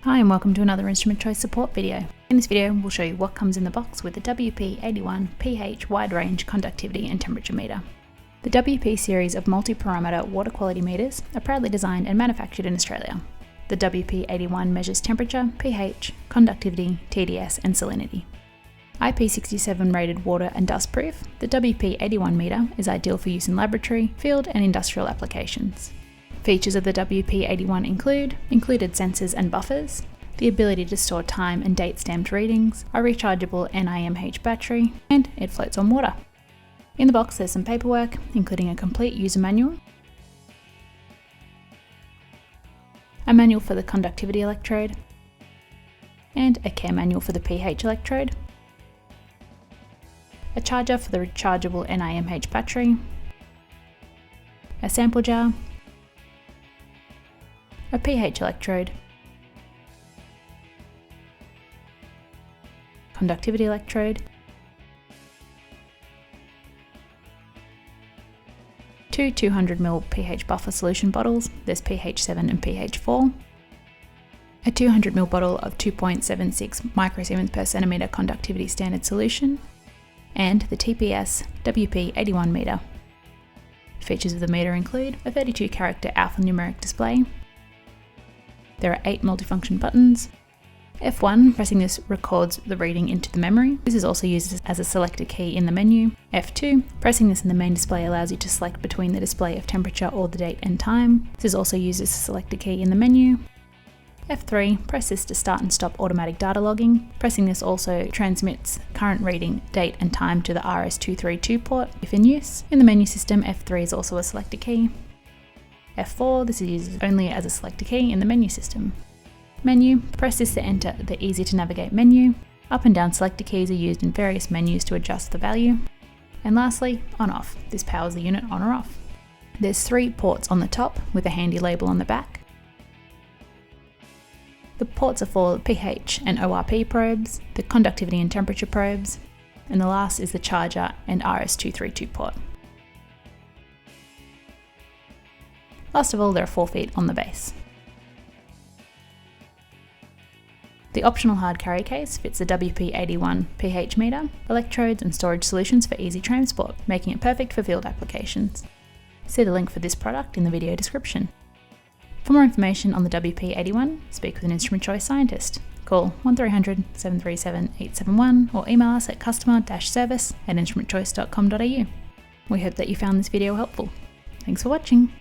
Hi and welcome to another instrument choice support video. In this video we'll show you what comes in the box with the WP-81 pH-Wide-Range conductivity and temperature meter. The WP series of multi-parameter water quality meters are proudly designed and manufactured in Australia. The WP-81 measures temperature, pH, conductivity, TDS and salinity. IP67 rated water and dust proof, the WP-81 meter is ideal for use in laboratory, field and industrial applications. Features of the WP-81 included sensors and buffers, the ability to store time and date stamped readings, a rechargeable NIMH battery, and it floats on water. In the box there's some paperwork, including a complete user manual, a manual for the conductivity electrode, and a care manual for the pH electrode, a charger for the rechargeable NIMH battery, a sample jar, a pH electrode, conductivity electrode, two 200ml pH buffer solution bottles, there's pH 7 and pH 4, a 200ml bottle of 2.76 microsiemens per centimetre conductivity standard solution, and the TDS WP-81 meter. Features of the meter include a 32 character alphanumeric display. There are 8 multifunction buttons. F1, pressing this records the reading into the memory. This is also used as a selector key in the menu. F2, pressing this in the main display allows you to select between the display of temperature or the date and time. This is also used as a selector key in the menu. F3, press this to start and stop automatic data logging. Pressing this also transmits current reading, date and time to the RS232 port if in use. In the menu system, F3 is also a selector key. F4, this is used only as a selector key in the menu system. Menu, press this to enter the easy to navigate menu. Up and down selector keys are used in various menus to adjust the value. And lastly, on-off. This powers the unit on or off. There's 3 ports on the top with a handy label on the back. The ports are for pH and ORP probes, the conductivity and temperature probes, and the last is the charger and RS232 port. Last of all, there are 4 feet on the base. The optional hard carry case fits the WP-81 pH meter, electrodes and storage solutions for easy transport, making it perfect for field applications. See the link for this product in the video description. For more information on the WP-81, speak with an instrument choice scientist. Call 1300 737 871 or email us at customer-service@instrumentchoice.com.au. We hope that you found this video helpful. Thanks for watching.